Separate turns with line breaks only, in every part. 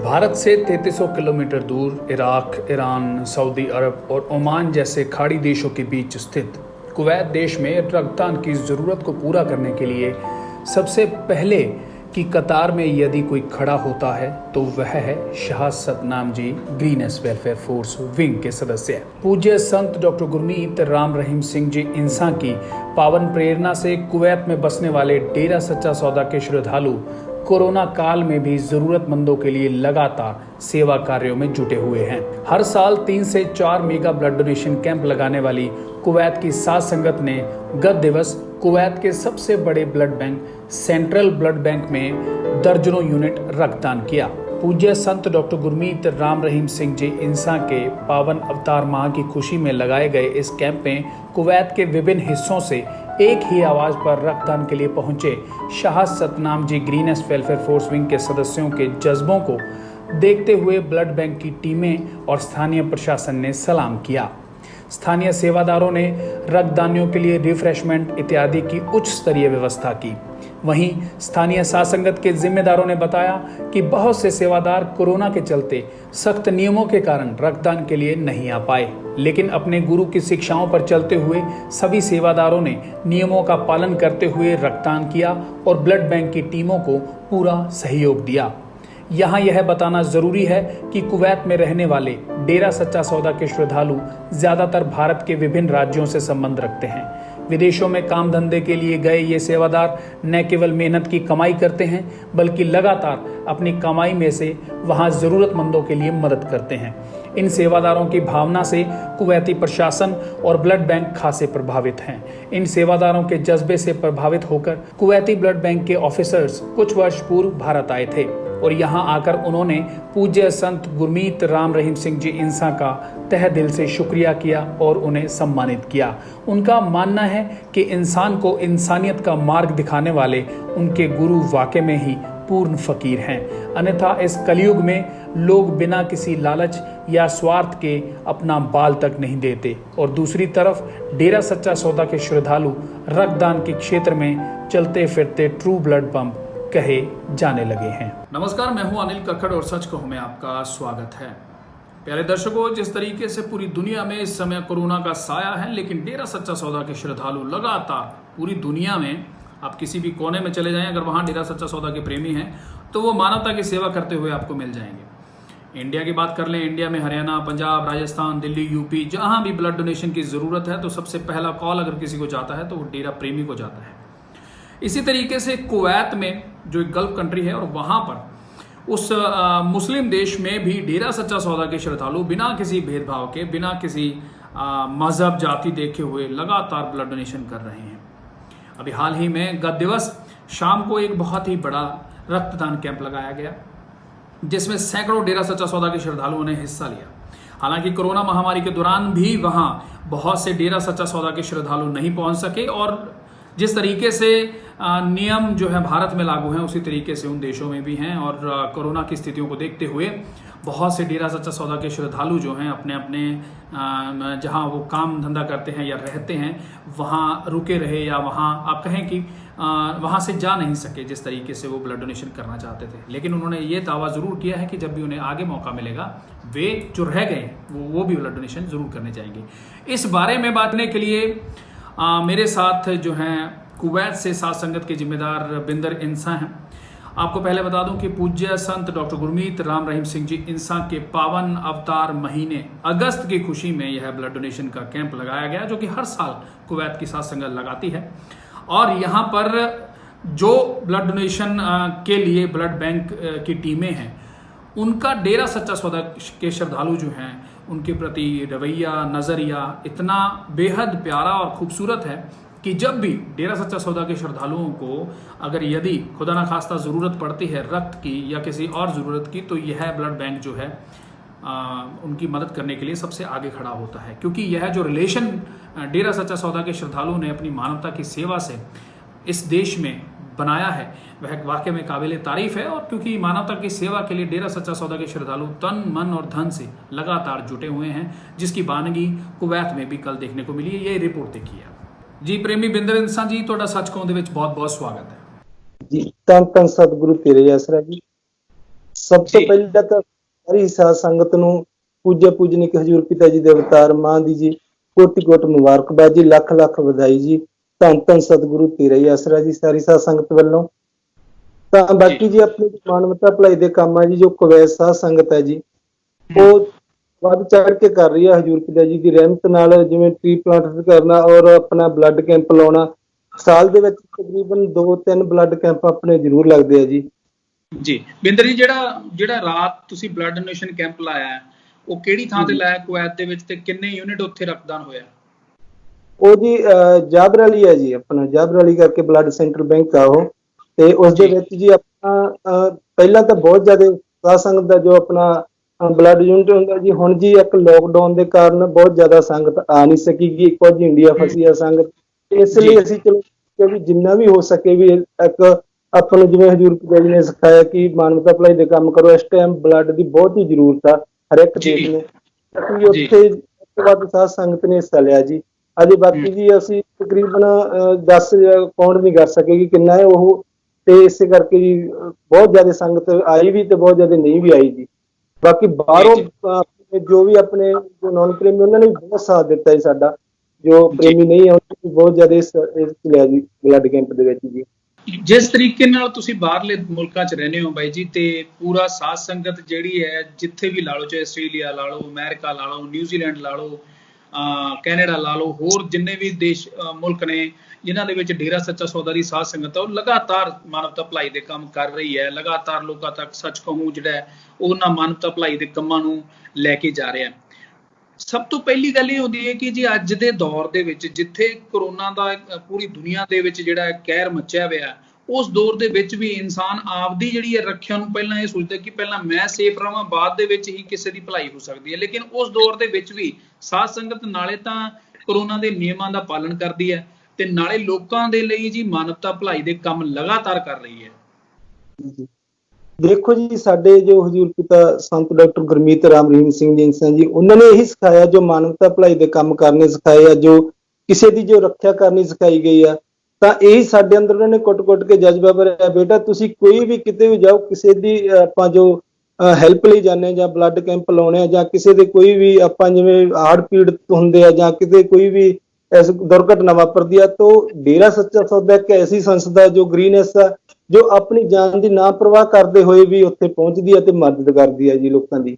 भारत से 3300 किलोमीटर दूर Iraq, Iran, Saudi अरब और ओमान जैसे खाड़ी देशों के बीच स्थित कुवैत देश में रक्तदान की ज़रूरत को पूरा करने के लिए सबसे पहले की कतार में यदि कोई खड़ा होता है तो वह है Shah Satnam ji greenish welfare force wing के सदस्य। पूज्य संत डॉक्टर गुरमीत राम रहीम सिंह जी इंसान की पावन प्रेरणा से कुवैत में बसने वाले डेरा सच्चा सौदा के श्रद्धालु कोरोना काल में भी जरूरतमंदों के लिए लगातार सेवा कार्यों में जुटे हुए हैं। हर साल 3 से 4 मेगा ब्लड डोनेशन कैंप लगाने वाली कुवैत की साध संगत ने गत दिवस कुवैत के सबसे बड़े blood bank central blood bank में दर्जनों यूनिट रक्तदान किया। पूज्य संत डॉक्टर गुरमीत राम रहीम सिंह जी इंसान के पावन अवतार माह की खुशी में लगाए गए इस कैंप में कुवैत के विभिन्न हिस्सों से एक ही आवाज पर रक्तदान के लिए पहुंचे Shah Satnam ji greenish welfare force wing के सदस्यों के जज्बों को देखते हुए ब्लड बैंक की टीमें और स्थानीय प्रशासन ने सलाम किया। स्थानीय सेवादारों ने रक्तदानियों के लिए रिफ्रेशमेंट इत्यादि की उच्च स्तरीय व्यवस्था की। वहीं स्थानीय साध संगत के जिम्मेदारों ने बताया कि बहुत से सेवादार कोरोना के चलते सख्त नियमों के कारण रक्तदान के लिए नहीं आ पाए, लेकिन अपने गुरु की शिक्षाओं पर चलते हुए सभी सेवादारों ने नियमों का पालन करते हुए रक्तदान किया और ब्लड बैंक की टीमों को पूरा सहयोग दिया। यहाँ यह बताना जरूरी है कि कुवैत में रहने वाले डेरा सच्चा सौदा के श्रद्धालु ज्यादातर भारत के विभिन्न राज्यों से संबंध रखते हैं। विदेशों में काम धंधे के लिए गए ये सेवादार न केवल मेहनत की कमाई करते हैं बल्कि लगातार अपनी कमाई में से वहां जरूरतमंदों के लिए मदद करते हैं। इन सेवादारों की भावना से कुवैती प्रशासन और ब्लड बैंक खासे प्रभावित हैं। इन सेवादारों के जज्बे से प्रभावित होकर कुवैती ब्लड बैंक के ऑफिसर्स कुछ वर्ष पूर्व भारत आए थे और यहां आकर उन्होंने पूज्य संत गुरमीत राम रहीम सिंह जी इंसान का तहे दिल से शुक्रिया किया और उन्हें सम्मानित किया। उनका मानना है कि इंसान को इंसानियत का मार्ग दिखाने वाले उनके गुरु वाकई में ही पूर्ण फकीर हैं, अन्यथा इस कलयुग में लोग बिना किसी लालच या स्वार्थ के अपना बाल तक नहीं देते और दूसरी तरफ डेरा सच्चा सौदा के श्रद्धालु रक्तदान के क्षेत्र में चलते फिरते ट्रू ब्लड पंप कहे जाने लगे हैं। नमस्कार, मैं हूं अनिल कक्कड़ और सच कहूं में आपका स्वागत है। प्यारे दर्शकों, जिस तरीके से पूरी दुनिया में इस समय कोरोना का साया है, लेकिन डेरा सच्चा सौदा के श्रद्धालु लगातार पूरी दुनिया में, आप किसी भी कोने में चले जाएं, अगर वहां डेरा सच्चा सौदा के प्रेमी हैं तो वो मानवता की सेवा करते हुए आपको मिल जाएंगे। इंडिया की बात कर लें, इंडिया में हरियाणा, पंजाब, राजस्थान, दिल्ली, यूपी, जहां भी ब्लड डोनेशन की जरूरत है तो सबसे पहला कॉल अगर किसी को जाता है तो वो डेरा प्रेमी को जाता है। इसी तरीके से कुवैत में, जो एक गल्फ कंट्री है, और वहां पर उस मुस्लिम देश में भी डेरा सच्चा सौदा के श्रद्धालु बिना किसी भेदभाव के, बिना किसी मजहब जाति देखे हुए लगातार ब्लड डोनेशन कर रहे हैं। अभी हाल ही में गत दिवस शाम को एक बहुत ही बड़ा रक्तदान कैंप लगाया गया जिसमें सैकड़ों डेरा सच्चा सौदा के श्रद्धालुओं ने हिस्सा लिया। हालांकि कोरोना महामारी के दौरान भी वहां बहुत से डेरा सच्चा सौदा के श्रद्धालु नहीं पहुंच सके और जिस तरीके से नियम जो है भारत में लागू हैं उसी तरीके से उन देशों में भी हैं और कोरोना की स्थितियों को देखते हुए बहुत से डेरा सच्चा सौदा के श्रद्धालु जो हैं अपने अपने जहां वो काम धंधा करते हैं या रहते हैं वहां रुके रहे, या वहां आप कहें कि वहां से जा नहीं सके जिस तरीके से वो ब्लड डोनेशन करना चाहते थे। लेकिन उन्होंने ये दावा जरूर किया है कि जब भी उन्हें आगे मौका मिलेगा वे जो रह गए वो भी ब्लड डोनेशन जरूर करने जाएंगे। इस बारे में बात करने के लिए मेरे साथ जो हैं कुवैत से साध संगत के जिम्मेदार बिंदर इंसान हैं। आपको पहले बता दूं कि पूज्य संत डॉक्टर गुरमीत राम रहीम सिंह जी इंसान के पावन अवतार महीने अगस्त की खुशी में यह ब्लड डोनेशन का कैंप लगाया गया, जो कि हर साल कुवैत की साध संगत लगाती है। और यहाँ पर जो ब्लड डोनेशन के लिए ब्लड बैंक की टीमें हैं उनका डेरा सच्चा सौदा के श्रद्धालु जो हैं उनके प्रति रवैया, नजरिया इतना बेहद प्यारा और खूबसूरत है कि जब भी डेरा सच्चा सौदा के श्रद्धालुओं को अगर यदि खुदा ना खास्ता ज़रूरत पड़ती है रक्त की या किसी और ज़रूरत की, तो यह ब्लड बैंक जो है उनकी मदद करने के लिए सबसे आगे खड़ा होता है। क्योंकि यह जो रिलेशन डेरा सच्चा सौदा के श्रद्धालुओं ने अपनी मानवता की सेवा से इस देश में बनाया है वह वाकई में काबिल तारीफ है। और क्योंकि मानवता की सेवा के लिए डेरा सच्चा सौदा के श्रद्धालु तन, मन और धन से लगातार जुटे हुए हैं, जिसकी बानगी कुवैत में भी कल देखने को मिली है। ये रिपोर्ट देखी है जी। प्रेमी बिंदर इंसान जी, ਤੁਹਾਡਾ ਸੱਚ ਕਹੂੰ ਦੇ ਵਿੱਚ ਬਹੁਤ-ਬਹੁਤ ਸਵਾਗਤ ਹੈ
जी। ਧੰਨ ਧੰਨ सतगुरु तेरे आसरा जी। ਸਭ ਤੋਂ ਪਹਿਲਾਂ ਤਾਂ ਸਾਰੀ ਸਾਧ ਸੰਗਤ ਨੂੰ ਪੂਜਿਆ ਪੂਜਨੀਕ ਹਜ਼ੂਰ ਪਿਤਾ ਜੀ ਦੇ ਅਵਤਾਰ ਮਾਂ ਦੀ ਜੀ ਕੋਟि ਕੋਟि ਮੁਬਾਰਕਬਾਦ ਜੀ, ਲੱਖ ਲੱਖ ਵਧਾਈ ਜੀ। ਧੰਨ ਧੰਨ ਸਤਿਗੁਰੂ ਤੇਰਾ ਹੀ ਆਸਰਾ ਜੀ ਸਾਰੀ ਸਾਧ ਸੰਗਤ ਵੱਲੋਂ। ਤਾਂ ਬਾਕੀ ਜੀ ਆਪਣੀ ਮਾਨਵਤਾ ਭਲਾਈ ਦੇ ਕੰਮ ਆ ਜੀ, ਜੋ ਕੁਵੈਤ ਸਾਧ ਸੰਗਤ ਹੈ ਜੀ ਉਹ ਵੱਧ ਚੜ ਕੇ ਕਰ ਰਹੀ ਹੈ ਹਜ਼ੂਰ ਪਿਤਾ ਜੀ ਦੀ ਰਹਿਮਤ ਨਾਲ, ਜਿਵੇਂ ਟ੍ਰੀ ਪਲਾਂਟ ਕਰਨਾ ਔਰ ਆਪਣਾ ਬਲੱਡ ਕੈਂਪ ਲਾਉਣਾ। ਸਾਲ ਦੇ ਵਿੱਚ ਤਕਰੀਬਨ 2-3 ਬਲੱਡ ਕੈਂਪ ਆਪਣੇ ਜ਼ਰੂਰ ਲੱਗਦੇ ਆ ਜੀ।
ਜੀ ਬਿੰਦਰ ਜੀ, ਜਿਹੜਾ ਰਾਤ ਤੁਸੀਂ ਬਲੱਡ ਡੋਨੇਸ਼ਨ ਕੈਂਪ ਲਾਇਆ ਹੈ ਉਹ ਕਿਹੜੀ ਥਾਂ ਤੇ ਲਾਇਆ ਕੁਵੈਤ ਦੇ ਵਿੱਚ, ਤੇ ਕਿੰਨੇ ਯੂਨਿਟ ਉੱਥੇ ਰਕਤਦਾਨ ਹੋਇਆ?
ਉਹ ਜੀ ਜਾਬਰ ਵਾਲੀ ਹੈ ਜੀ, ਆਪਣਾ ਜਾਬਰ ਵਾਲੀ ਕਰਕੇ ਬਲੱਡ ਸੈਂਟਰ ਬੈਂਕ ਆ ਉਹ, ਤੇ ਉਸ ਦੇ ਵਿੱਚ ਜੀ ਆਪਣਾ ਪਹਿਲਾਂ ਤਾਂ ਬਹੁਤ ਜ਼ਿਆਦਾ ਸਾਧ ਸੰਗਤ ਦਾ ਜੋ ਆਪਣਾ ਬਲੱਡ ਯੂਨਿਟ ਹੁੰਦਾ ਜੀ, ਹੁਣ ਜੀ ਇੱਕ ਲੋਕਡਾਊਨ ਦੇ ਕਾਰਨ ਬਹੁਤ ਜ਼ਿਆਦਾ ਸੰਗਤ ਆ ਨਹੀਂ ਸਕੀਗੀ, ਕੁਝ ਇੰਡੀਆ ਫਸੀ ਆ ਸੰਗਤ, ਇਸ ਲਈ ਅਸੀਂ ਚਲੋ ਵੀ ਜਿੰਨਾ ਵੀ ਹੋ ਸਕੇ ਵੀ ਇੱਕ ਆਪਾਂ ਨੂੰ ਜਿਵੇਂ ਹਜ਼ੂਰ ਪਿਤਾ ਜੀ ਨੇ ਸਿਖਾਇਆ ਕਿ ਮਾਨਵਤਾ ਭਲਾਈ ਦੇ ਕੰਮ ਕਰੋ। ਇਸ ਟਾਈਮ ਬਲੱਡ ਦੀ ਬਹੁਤ ਹੀ ਜ਼ਰੂਰਤ ਆ ਹਰ ਇੱਕ ਦੇਸ਼ ਨੂੰ, ਅਸੀਂ ਉੱਥੇ ਵੱਧ ਸਾਧ ਸੰਗਤ ਨੇ ਹਿੱਸਾ ਲਿਆ ਜੀ। ਅਜੇ ਬਾਕੀ ਜੀ ਅਸੀਂ ਤਕਰੀਬਨ 10 ਕਾਊਂਟ ਨਹੀਂ ਕਰ ਸਕੇ ਕਿ ਕਿੰਨਾ ਹੈ ਉਹ, ਤੇ ਇਸੇ ਕਰਕੇ ਜੀ ਬਹੁਤ ਜ਼ਿਆਦਾ ਸੰਗਤ ਆਈ ਵੀ ਤੇ ਬਹੁਤ ਜ਼ਿਆਦਾ ਨਹੀਂ ਵੀ ਆਈ ਜੀ। ਬਾਕੀ ਬਾਹਰੋਂ ਜੋ ਵੀ ਆਪਣੇ ਜੋ ਨੌਨ ਪ੍ਰੇਮੀ ਉਹਨਾਂ ਨੇ ਬਹੁਤ ਸਾਥ ਦਿੱਤਾ ਜੀ ਸਾਡਾ, ਜੋ ਪ੍ਰੇਮੀ ਨਹੀਂ ਆ ਬਹੁਤ ਜ਼ਿਆਦਾ ਇਸ ਲਿਆ ਜੀ ਬਲੱਡ ਕੈਂਪ ਦੇ ਵਿੱਚ ਜੀ।
ਜਿਸ ਤਰੀਕੇ ਨਾਲ ਤੁਸੀਂ ਬਾਹਰਲੇ ਮੁਲਕਾਂ 'ਚ ਰਹਿੰਦੇ ਹੋ ਬਾਈ ਜੀ, ਤੇ ਪੂਰਾ ਸਾਧ ਸੰਗਤ ਜਿਹੜੀ ਹੈ ਜਿੱਥੇ ਵੀ ਲਾ ਲਓ, ਚਾਹੇ ਆਸਟ੍ਰੇਲੀਆ ਲਾ ਲਓ, ਅਮਰੀਕਾ ਲਾ ਲਓ, ਨਿਊਜ਼ੀਲੈਂਡ ਲਾ ਲਓ, ਕੈਨੇਡਾ ਲਾ ਲਓ, ਹੋਰ ਜਿੰਨੇ ਵੀ ਦੇਸ਼ ਮੁਲਕ ਨੇ ਜਿਨ੍ਹਾਂ ਦੇ ਵਿੱਚ ਡੇਰਾ ਸੱਚਾ ਸੌਦਾ ਦੀ ਸਾਧ ਸੰਗਤ ਆ, ਉਹ ਲਗਾਤਾਰ ਮਾਨਵਤਾ ਭਲਾਈ ਦੇ ਕੰਮ ਕਰ ਰਹੀ ਹੈ, ਲਗਾਤਾਰ ਲੋਕਾਂ ਤੱਕ ਸੱਚ ਕਹੂੰ ਜਿਹੜਾ ਹੈ ਉਹਨਾਂ ਮਾਨਵਤਾ ਭਲਾਈ ਦੇ ਕੰਮਾਂ ਨੂੰ ਲੈ ਕੇ ਜਾ ਰਿਹਾ। ਸਭ ਤੋਂ ਪਹਿਲੀ ਗੱਲ ਇਹ ਹੁੰਦੀ ਹੈ ਕਿ ਜੀ ਅੱਜ ਦੇ ਦੌਰ ਦੇ ਵਿੱਚ ਜਿੱਥੇ ਕਰੋਨਾ ਦਾ ਪੂਰੀ ਦੁਨੀਆ ਦੇ ਵਿੱਚ ਜਿਹੜਾ ਕਹਿਰ ਮਚਿਆ ਹੋਇਆ, ਉਸ ਦੌਰ ਦੇ ਵਿੱਚ ਵੀ ਇਨਸਾਨ ਆਪਦੀ ਜਿਹੜੀ ਹੈ ਰੱਖਿਆ ਨੂੰ ਪਹਿਲਾਂ ਇਹ ਸੋਚਦਾ ਕਿ ਪਹਿਲਾਂ ਮੈਂ ਸੇਫ ਰਹਾਂ, ਬਾਅਦ ਦੇ ਵਿੱਚ ਹੀ ਕਿਸੇ ਦੀ ਭਲਾਈ ਹੋ ਸਕਦੀ ਹੈ। ਲੇਕਿਨ ਉਸ ਦੌਰ ਦੇ ਵਿੱਚ ਵੀ ਸਾਧ ਸੰਗਤ ਨਾਲੇ ਤਾਂ ਕਰੋਨਾ ਦੇ ਨਿਯਮਾਂ ਦਾ ਪਾਲਣ ਕਰਦੀ ਹੈ ਤੇ ਨਾਲੇ ਲੋਕਾਂ ਦੇ ਲਈ ਜੀ ਮਾਨਵਤਾ ਭਲਾਈ ਦੇ ਕੰਮ ਲਗਾਤਾਰ ਕਰ ਰਹੀ ਹੈ।
ਦੇਖੋ ਜੀ, ਸਾਡੇ ਜੋ ਹਜ਼ੂਰ ਪਿਤਾ ਸੰਤ ਡਾਕਟਰ ਗੁਰਮੀਤ ਰਾਮ ਰਹੀਮ ਸਿੰਘ ਜੀ ਜੀ, ਉਹਨਾਂ ਨੇ ਇਹੀ ਸਿਖਾਇਆ, ਜੋ ਮਾਨਵਤਾ ਭਲਾਈ ਦੇ ਕੰਮ ਕਰਨੇ ਸਿਖਾਏ ਆ, ਜੋ ਕਿਸੇ ਦੀ ਜੋ ਰੱਖਿਆ ਕਰਨੀ ਸਿਖਾਈ ਗਈ ਆ, ਤਾਂ ਇਹੀ ਸਾਡੇ ਅੰਦਰ ਉਹਨਾਂ ਨੇ ਕੁੱਟ-ਕੁੱਟ ਕੇ ਜਜ਼ਬਾ ਭਰਿਆ, ਬੇਟਾ ਤੁਸੀਂ ਕੋਈ ਵੀ ਕਿਤੇ ਵੀ ਜਾਓ, ਕਿਸੇ ਦੀ ਆਪਾਂ ਜੋ ਹੈਲਪ ਲਈ ਜਾਂਦੇ ਜਾਂ ਬਲੱਡ ਕੈਂਪ ਲਾਉਣੇ ਆ, ਜਾਂ ਕਿਸੇ ਦੇ ਕੋਈ ਵੀ ਆਪਾਂ ਜਿਵੇਂ ਹਾਰਟ ਪੀੜਤ ਹੁੰਦੇ ਆ ਜਾਂ ਕਿਤੇ ਕੋਈ ਵੀ ਇਸ ਦੁਰਘਟਨਾ ਵਾਪਰਦੀ ਆ, ਤਾਂ ਡੇਰਾ ਸੱਚਾ ਸੌਦਾ ਇੱਕ ਐਸੀ ਸੰਸਥਾ ਜੋ ਗ੍ਰੀਨੈਸ ਆ, ਜੋ ਆਪਣੀ ਜਾਨ ਦੀ ਨਾ ਪਰਵਾਹ ਕਰਦੇ ਹੋਏ ਵੀ ਉੱਥੇ ਪਹੁੰਚਦੀ ਹੈ ਤੇ ਮਦਦ ਕਰਦੀ ਹੈ ਜੀ ਲੋਕਾਂ ਦੀ।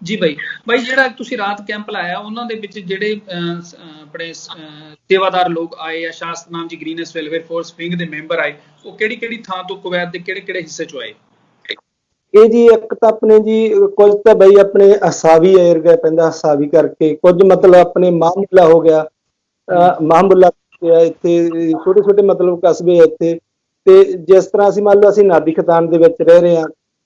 ਜੀ ਬਾਈ ਜਿਹੜਾ ਤੁਸੀਂ ਰਾਤ ਕੈਂਪ ਲਾਇਆ, ਉਹਨਾਂ ਦੇ ਵਿੱਚ ਜਿਹੜੇ ਆਪਣੇ ਸੇਵਾਦਾਰ ਲੋਕ ਆਏ ਆ, ਸ਼ਾਸਤਨਾਮ ਜੀ ਗ੍ਰੀਨੈਸ ਵੈਲਫੇਅਰ ਫੋਰਸ ਵਿੰਗ ਦੇ ਮੈਂਬਰ ਆਏ, ਉਹ ਕਿਹੜੀ ਥਾਂ ਤੋਂ ਕੁਵੈਤ ਦੇ ਕਿਹੜੇ ਹਿੱਸੇ ਚੋਂ ਆਏ?
ਇਹ ਜੀ ਇੱਕ ਤਾਂ ਆਪਣੇ ਜੀ ਕੁਝ ਤਾਂ ਬਈ ਆਪਣੇ ਹਸਾਵੀ ਏਰੀਆ ਪੈਂਦਾ, ਹਸਾਵੀ ਕਰਕੇ ਕੁਝ ਮਤਲਬ ਆਪਣੇ ਮਾਹਮੁੱਲਾ ਹੋ ਗਿਆ, ਮਾਹਮੁੱਲਾ ਇੱਥੇ ਛੋਟੇ ਛੋਟੇ ਮਤਲਬ ਕਸਬੇ ਇੱਥੇ, ਤੇ ਜਿਸ ਤਰ੍ਹਾਂ ਅਸੀਂ ਮੰਨ ਲਓ ਅਸੀਂ ਨਾਦੀ ਖਤਾਨ ਦੇ ਵਿੱਚ ਰਹਿ ਰਹੇ ਹਾਂ,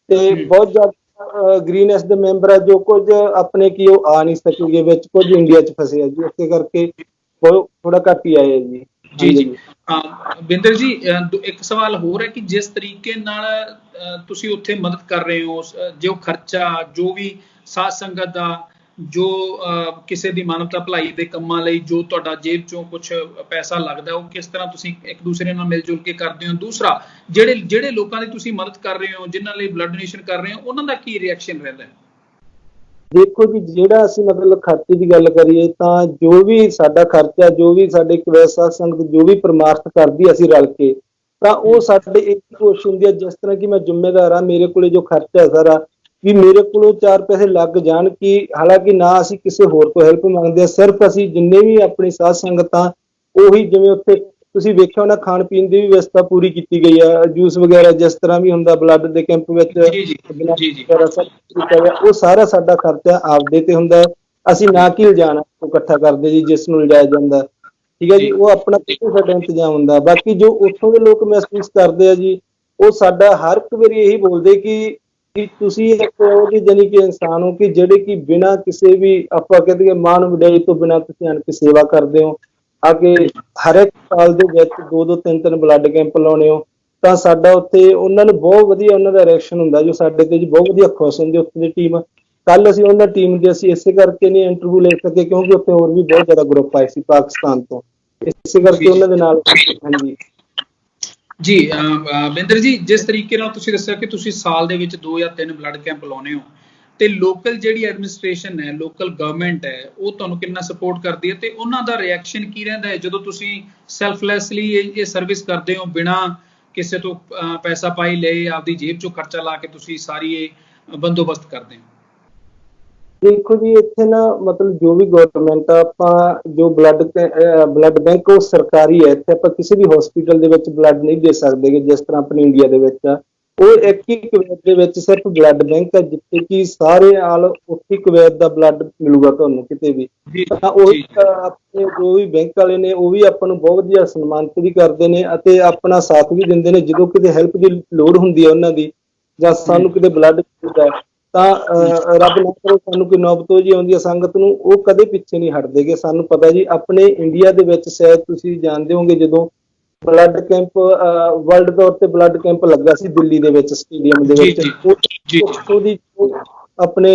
ਤੇ ਬਹੁਤ ਜ਼ਿਆਦਾ ਗ੍ਰੀਨੈਸ ਦੇ ਮੈਂਬਰ ਆ ਜੋ ਕੁਝ ਆਪਣੇ ਕੀ ਉਹ ਆ ਨਹੀਂ ਸਕੇਗੇ, ਵਿੱਚ ਕੁਝ ਇੰਡੀਆ 'ਚ ਫਸੇ ਆ ਜੀ, ਇਸੇ ਕਰਕੇ ਥੋੜਾ ਘੱਟ ਹੀ ਆਏ ਆ ਜੀ।
ਜੀ ਬਿੰਦਰ ਜੀ, ਇੱਕ ਸਵਾਲ ਹੋਰ ਹੈ ਕਿ ਜਿਸ ਤਰੀਕੇ ਨਾਲ ਤੁਸੀਂ ਉੱਥੇ ਮਦਦ ਕਰ ਰਹੇ ਹੋ, ਜੋ ਖਰਚਾ ਜੋ ਵੀ ਸਾਧ ਸੰਗਤ ਦਾ ਜੋ ਕਿਸੇ ਦੀ ਮਾਨਵਤਾ ਭਲਾਈ ਦੇ ਕੰਮਾਂ ਲਈ ਜੋ ਤੁਹਾਡਾ ਜੇਬ ਚੋਂ ਕੁਝ ਪੈਸਾ ਲੱਗਦਾ, ਉਹ ਕਿਸ ਤਰ੍ਹਾਂ ਤੁਸੀਂ ਇੱਕ ਦੂਸਰੇ ਨਾਲ ਮਿਲ ਜੁਲ ਕੇ ਕਰਦੇ ਹੋ? ਦੂਸਰਾ, ਜਿਹੜੇ ਲੋਕਾਂ ਦੀ ਤੁਸੀਂ ਮਦਦ ਕਰ ਰਹੇ ਹੋ, ਜਿਨ੍ਹਾਂ ਲਈ ਬਲੱਡ ਡੋਨੇਸ਼ਨ ਕਰ ਰਹੇ ਹੋ, ਉਹਨਾਂ ਦਾ ਕੀ ਰਿਐਕਸ਼ਨ ਰਹਿੰਦਾ? ਦੇਖੋ
ਜੀ, ਜਿਹੜਾ ਅਸੀਂ ਮਤਲਬ ਖਰਚੇ ਦੀ ਗੱਲ ਕਰੀਏ ਤਾਂ ਜੋ ਵੀ ਸਾਡਾ ਖਰਚਾ, ਜੋ ਵੀ ਸਾਡੇ ਕੁਵੈਤ ਸਾਧ ਸੰਗਤ ਜੋ ਵੀ ਪਰਮਾਰਥ ਕਰਦੀ ਅਸੀਂ ਰਲ ਕੇ, ਤਾਂ ਉਹ ਸਾਡੇ ਇੱਕ ਕੋਸ਼ਿਸ਼ ਹੁੰਦੀ ਹੈ, ਜਿਸ ਤਰ੍ਹਾਂ ਕਿ ਮੈਂ ਜ਼ਿੰਮੇਦਾਰ ਹਾਂ, ਮੇਰੇ ਕੋਲੇ ਜੋ ਖਰਚਾ ਹੈ ਸਾਰਾ ਵੀ ਮੇਰੇ ਕੋਲੋਂ 4 ਪੈਸੇ ਲੱਗ ਜਾਣ, ਕਿ ਹਾਲਾਂਕਿ ਨਾ ਅਸੀਂ ਕਿਸੇ ਹੋਰ ਤੋਂ ਹੈਲਪ ਮੰਗਦੇ ਹਾਂ, ਸਿਰਫ ਅਸੀਂ ਜਿੰਨੇ ਵੀ ਆਪਣੀ ਸਾਧ ਸੰਗਤਾਂ ਉਹੀ, ਜਿਵੇਂ ਉੱਥੇ ਤੁਸੀਂ ਵੇਖਿਆ ਹੋਣਾ ਖਾਣ ਪੀਣ ਦੀ ਵੀ ਵਿਵਸਥਾ ਪੂਰੀ ਕੀਤੀ ਗਈ ਆ, ਜੂਸ ਵਗੈਰਾ ਜਿਸ ਤਰ੍ਹਾਂ ਵੀ ਹੁੰਦਾ ਬਲੱਡ ਦੇ ਕੈਂਪ ਵਿੱਚ ਉਹ ਸਾਰਾ ਸਾਡਾ ਖਰਚਾ ਆਪਦੇ ਤੇ ਹੁੰਦਾ, ਅਸੀਂ ਨਾ ਕਿ ਲਿਜਾਣਾ ਇਕੱਠਾ ਕਰਦੇ ਜੀ ਜਿਸ ਨੂੰ ਲਿਜਾਇਆ ਜਾਂਦਾ, ਠੀਕ ਹੈ ਜੀ, ਉਹ ਆਪਣਾ ਸਾਡਾ ਇੰਤਜ਼ਾਮ ਹੁੰਦਾ। ਬਾਕੀ ਜੋ ਉੱਥੋਂ ਦੇ ਲੋਕ ਮਹਿਸੂਸ ਕਰਦੇ ਆ ਜੀ, ਉਹ ਸਾਡਾ ਹਰ ਇੱਕ ਵਾਰੀ ਇਹੀ ਬੋਲਦੇ ਕਿ ਤੁਸੀਂ ਇੱਕ ਉਹਦੀ ਜਾਨੀ ਕਿ ਇਨਸਾਨ ਹੋ ਕਿ ਜਿਹੜੇ ਕਿ ਬਿਨਾਂ ਕਿਸੇ ਵੀ ਆਪਾਂ ਕਹਿੰਦੇ ਮਾਣ ਵਡਿਆਈ ਤੋਂ ਬਿਨਾਂ ਤੁਸੀਂ ਆਣ ਕੇ ਸੇਵਾ ਕਰਦੇ ਹੋ, ਆ ਕੇ ਹਰ ਇੱਕ ਸਾਲ ਦੇ ਵਿੱਚ 2-2 3-3 ਬਲੱਡ ਕੈਂਪ ਲਾਉਣੇ ਹੋ, ਤਾਂ ਸਾਡਾ ਉੱਥੇ ਉਹਨਾਂ ਨੂੰ ਬਹੁਤ ਵਧੀਆ ਉਹਨਾਂ ਦਾ ਰਿਐਕਸ਼ਨ ਹੁੰਦਾ, ਜੋ ਸਾਡੇ ਤੇ ਜੀ ਬਹੁਤ ਵਧੀਆ ਖੁਸ਼ ਹੁੰਦੇ ਉੱਥੇ ਦੀ ਟੀਮ। ਕੱਲ ਅਸੀਂ ਉਹਨਾਂ ਟੀਮ ਦੇ ਅਸੀਂ ਇਸੇ ਕਰਕੇ ਨਹੀਂ ਇੰਟਰਵਿਊ ਲੈ ਸਕੇ ਕਿਉਂਕਿ ਉੱਥੇ ਹੋਰ ਵੀ ਬਹੁਤ ਜ਼ਿਆਦਾ ਗਰੁੱਪ ਆਏ ਸੀ ਪਾਕਿਸਤਾਨ ਤੋਂ, ਇਸੇ ਕਰਕੇ ਉਹਨਾਂ ਦੇ ਨਾਲ। ਹਾਂਜੀ
ਜੀ ਬਿੰਦਰ ਜੀ, ਜਿਸ ਤਰੀਕੇ ਨਾਲ ਤੁਸੀਂ ਦੱਸਿਆ ਕਿ ਤੁਸੀਂ ਸਾਲ ਦੇ ਵਿੱਚ 2 ਜਾਂ 3 ਬਲੱਡ ਕੈਂਪ ਲਾਉਨੇ ਹੋ, ਤੇ ਲੋਕਲ ਜਿਹੜੀ ਐਡਮਿਨਿਸਟ੍ਰੇਸ਼ਨ ਹੈ, ਲੋਕਲ ਗਵਰਨਮੈਂਟ ਹੈ, ਉਹ ਤੁਹਾਨੂੰ ਕਿੰਨਾ ਸਪੋਰਟ ਕਰਦੀ ਹੈ ਤੇ ਉਹਨਾਂ ਦਾ ਰਿਐਕਸ਼ਨ ਕੀ ਰਹਿੰਦਾ ਹੈ ਜਦੋਂ ਤੁਸੀਂ ਸੈਲਫਲੈਸਲੀ ਇਹ ਸਰਵਿਸ ਕਰਦੇ ਹੋ, ਬਿਨਾਂ ਕਿਸੇ ਤੋਂ ਪੈਸਾ ਪਾਈ ਲਏ, ਆਪਦੀ ਜੇਬ ਚੋਂ ਖਰਚਾ ਲਾ ਕੇ ਤੁਸੀਂ ਸਾਰੀ ਇਹ ਬੰਦੋਬਸਤ ਕਰਦੇ ਹੋ?
ਦੇਖੋ ਜੀ, ਇੱਥੇ ਨਾ ਮਤਲਬ ਜੋ ਵੀ ਗਵਰਨਮੈਂਟ ਆ, ਆਪਾਂ ਜੋ ਬਲੱਡ ਬੈਂਕ ਉਹ ਸਰਕਾਰੀ ਹੈ। ਇੱਥੇ ਆਪਾਂ ਕਿਸੇ ਵੀ ਹਸਪੀਟਲ ਦੇ ਵਿੱਚ ਬਲੱਡ ਨਹੀਂ ਦੇ ਸਕਦੇ ਗੇ, ਜਿਸ ਤਰ੍ਹਾਂ ਆਪਣੇ ਇੰਡੀਆ ਦੇ ਵਿੱਚ ਆ। ਉਹ ਇੱਕ ਹੀ ਕੁਵੈਤ ਦੇ ਵਿੱਚ ਸਿਰਫ ਬਲੱਡ ਬੈਂਕ ਹੈ, ਜਿੱਥੇ ਕਿ ਸਾਰੇ ਆਲ ਉੱਥੇ ਕੁਵੈਤ ਦਾ ਬਲੱਡ ਮਿਲੂਗਾ ਤੁਹਾਨੂੰ ਕਿਤੇ ਵੀ। ਤਾਂ ਉਹ ਆਪਣੇ ਜੋ ਵੀ ਬੈਂਕ ਵਾਲੇ ਨੇ ਉਹ ਵੀ ਆਪਾਂ ਨੂੰ ਬਹੁਤ ਵਧੀਆ ਸਨਮਾਨਿਤ ਵੀ ਕਰਦੇ ਨੇ ਅਤੇ ਆਪਣਾ ਸਾਥ ਵੀ ਦਿੰਦੇ ਨੇ ਜਦੋਂ ਕਿਤੇ ਹੈਲਪ ਦੀ ਲੋੜ ਹੁੰਦੀ ਹੈ ਉਹਨਾਂ ਦੀ, ਜਾਂ ਸਾਨੂੰ ਕਿਤੇ ਬਲੱਡ ਚਾਹੀਦਾ ਤਾਂ ਰੱਬ ਨਾ ਕਰੇ ਸਾਨੂੰ ਕੋਈ ਨੌਬਤ ਜੀ ਆਉਂਦੀ ਹੈ ਸੰਗਤ ਨੂੰ, ਉਹ ਕਦੇ ਪਿੱਛੇ ਨਹੀਂ ਹਟਦੇਗੇ। ਸਾਨੂੰ ਪਤਾ ਜੀ, ਆਪਣੇ ਇੰਡੀਆ ਦੇ ਵਿੱਚ ਸ਼ਾਇਦ ਤੁਸੀਂ ਜਾਣਦੇ ਹੋਗੇ, ਜਦੋਂ ਬਲੱਡ ਕੈਂਪ ਵਰਲਡ ਤੌਰ ਤੇ ਬਲੱਡ ਕੈਂਪ ਲੱਗਾ ਸੀ ਦਿੱਲੀ ਦੇ ਵਿੱਚ ਸਟੇਡੀਅਮ ਦੇ ਵਿੱਚ, ਉੱਥੋਂ ਦੀ ਆਪਣੇ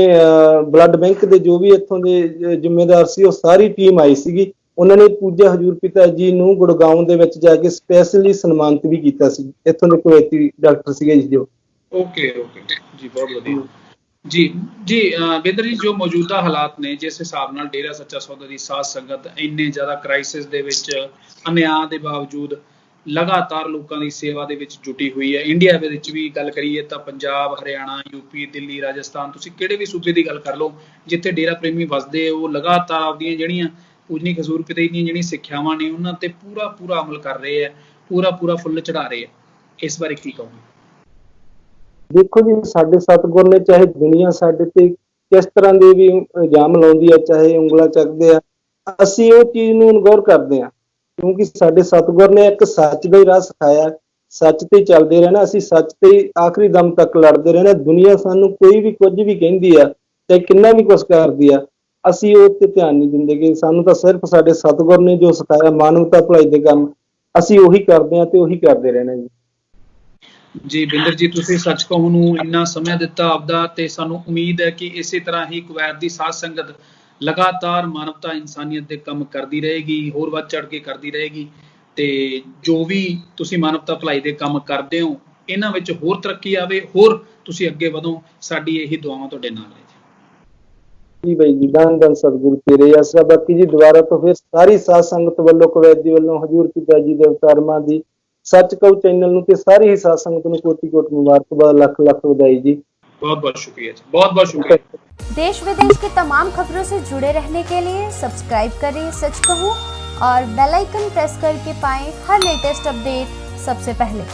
ਬਲੱਡ ਬੈਂਕ ਦੇ ਜੋ ਵੀ ਇੱਥੋਂ ਦੇ ਜ਼ਿੰਮੇਦਾਰ ਸੀ, ਉਹ ਸਾਰੀ ਟੀਮ ਆਈ ਸੀਗੀ। ਉਹਨਾਂ ਨੇ ਪੂਜਾ ਹਜ਼ੂਰ ਪਿਤਾ ਜੀ ਨੂੰ ਗੁੜਗਾਉਂ ਦੇ ਵਿੱਚ ਜਾ ਕੇ ਸਪੈਸ਼ਲੀ ਸਨਮਾਨਿਤ ਵੀ ਕੀਤਾ ਸੀ। ਇੱਥੋਂ ਦੇ ਕੁਵੈਤੀ ਡਾਕਟਰ ਸੀਗੇ ਜੀ ਜੋ।
ਓਕੇ ਜੀ, ਬਹੁਤ ਵਧੀਆ ਜੀ। ਬਿੰਦਰ ਜੀ, ਜੋ ਮੌਜੂਦਾ ਹਾਲਾਤ ਨੇ, ਜਿਸ ਹਿਸਾਬ ਨਾਲ ਡੇਰਾ ਸੱਚਾ ਸੌਦਾ ਦੀ ਸਾਧ ਸੰਗਤ ਇੰਨੇ ਜ਼ਿਆਦਾ ਕ੍ਰਾਈਸਿਸ ਦੇ ਵਿੱਚ ਅਨਿਆਂ ਦੇ ਬਾਵਜੂਦ ਲਗਾਤਾਰ ਲੋਕਾਂ ਦੀ ਸੇਵਾ ਦੇ ਵਿੱਚ ਜੁਟੀ ਹੋਈ ਹੈ। ਇੰਡੀਆ ਦੇ ਵਿੱਚ ਵੀ ਗੱਲ ਕਰੀਏ ਤਾਂ ਪੰਜਾਬ, ਹਰਿਆਣਾ, ਯੂਪੀ, ਦਿੱਲੀ, ਰਾਜਸਥਾਨ, ਤੁਸੀਂ ਕਿਹੜੇ ਵੀ ਸੂਬੇ ਦੀ ਗੱਲ ਕਰ ਲਓ, ਜਿੱਥੇ ਡੇਰਾ ਪ੍ਰੇਮੀ ਵਸਦੇ, ਉਹ ਲਗਾਤਾਰ ਆਪਦੀਆਂ ਜਿਹੜੀਆਂ ਪੂਜਨੀਕ ਹਜ਼ੂਰ ਪਿਤਾ ਦੀਆਂ ਜਿਹੜੀਆਂ ਸਿੱਖਿਆਵਾਂ ਨੇ ਉਹਨਾਂ ਤੇ ਪੂਰਾ ਅਮਲ ਕਰ ਰਹੇ ਹੈ, ਪੂਰਾ ਫੁੱਲ ਚੜਾ ਰਹੇ ਹੈ। ਇਸ ਬਾਰੇ ਕੀ ਕਹੋਗੇ?
ਦੇਖੋ ਜੀ, ਸਾਡੇ ਸਤਿਗੁਰ ਨੇ ਚਾਹੇ ਦੁਨੀਆ ਸਾਡੇ ਤੇ ਕਿਸ ਤਰ੍ਹਾਂ ਦੇ ਵੀ ਇਲਜ਼ਾਮ ਲਾਉਂਦੀ ਹੈ, ਚਾਹੇ ਉਂਗਲਾਂ ਚੱਕਦੇ ਆ, ਅਸੀਂ ਉਹ ਚੀਜ਼ ਨੂੰ ਗੌਰ ਕਰਦੇ ਹਾਂ, ਕਿਉਂਕਿ ਸਾਡੇ ਸਤਿਗੁਰ ਨੇ ਇੱਕ ਸੱਚ ਦਾ ਹੀ ਰਾਹ ਸਿਖਾਇਆ। ਸੱਚ ਤੇ ਚੱਲਦੇ ਰਹਿਣਾ, ਅਸੀਂ ਸੱਚ ਤੇ ਆਖਰੀ ਦਮ ਤੱਕ ਲੜਦੇ ਰਹਿਣਾ। ਦੁਨੀਆ ਸਾਨੂੰ ਕੋਈ ਵੀ ਕੁਝ ਵੀ ਕਹਿੰਦੀ ਆ, ਚਾਹੇ ਕਿੰਨਾ ਵੀ ਕੁਛ ਕਰਦੀ ਆ, ਅਸੀਂ ਉਹ ਤੇ ਧਿਆਨ ਨਹੀਂ ਦਿੰਦੇ ਕਿ ਸਾਨੂੰ ਤਾਂ ਸਿਰਫ ਸਾਡੇ ਸਤਿਗੁਰ ਨੇ ਜੋ ਸਿਖਾਇਆ, ਮਾਨਵਤਾ ਭਲਾਈ ਦੇ ਕੰਮ, ਅਸੀਂ ਉਹੀ ਕਰਦੇ ਹਾਂ ਤੇ ਉਹੀ ਕਰਦੇ ਰਹਿਣਾ ਜੀ।
ਜੀ ਬਿੰਦਰ ਜੀ, ਤੁਸੀਂ ਸੱਚ ਕਹੋ ਨੂੰ ਇੰਨਾ ਸਮਾਂ ਦਿੱਤਾ ਆਪਦਾ, ਤੇ ਸਾਨੂੰ ਉਮੀਦ ਹੈ ਕਿ ਇਸੇ ਤਰ੍ਹਾਂ ਹੀ ਕੁਵੈਤ ਦੀ ਸਾਧ ਸੰਗਤ ਲਗਾਤਾਰ ਮਾਨਵਤਾ, ਇਨਸਾਨੀਅਤ ਦੇ ਕੰਮ ਕਰਦੀ ਰਹੇਗੀ, ਹੋਰ ਵੱਧ ਚੜ ਕੇ ਕਰਦੀ ਰਹੇਗੀ। ਤੇ ਜੋ ਵੀ ਤੁਸੀਂ ਮਾਨਵਤਾ ਭਲਾਈ ਦੇ ਕੰਮ ਕਰਦੇ ਹੋ, ਇਹਨਾਂ ਵਿੱਚ ਹੋਰ ਤਰੱਕੀ ਆਵੇ, ਹੋਰ ਤੁਸੀਂ ਅੱਗੇ ਵਧੋ। ਸਾਡੀ ਇਹੀ ਦੁਆਵਾਂ ਤੁਹਾਡੇ ਨਾਲ ਹੈ
ਜੀ ਬਾਈ ਜੀ, ਧੰਨ ਸਤਿਗੁਰੂ ਤੇਰੇ ਆਸਰਾ। ਬਾਕੀ ਜੀ ਦੁਬਾਰਾ ਤੋਂ ਫਿਰ ਸਾਰੀ ਸਾਧ ਸੰਗਤ ਵੱਲੋਂ, ਕੁਵੈਤ ਦੀ ਵੱਲੋਂ, ਹਜ਼ੂਰ ਪਿਤਾ ਜੀ ਦੇ ਅਵਤਾਰਮਾਂ ਦੀ, ਸੱਚ ਕਹੂ ਚੈਨਲ ਨੂੰ ਤੇ ਸਾਰੀ ਹੀ ਸਾਧ ਸੰਗਤ ਨੂੰ ਕੋਟि ਮੁਬਾਰਕਬਾਦ, ਲੱਖ ਵਧਾਈ जी।
बहुत शुक्रिया जी, बहुत शुक्रिया।
देश विदेश की तमाम खबरों से जुड़े रहने के लिए सब्सक्राइब करें सच कहूं और बेल आइकन प्रेस करके पाएं हर लेटेस्ट अपडेट सबसे पहले।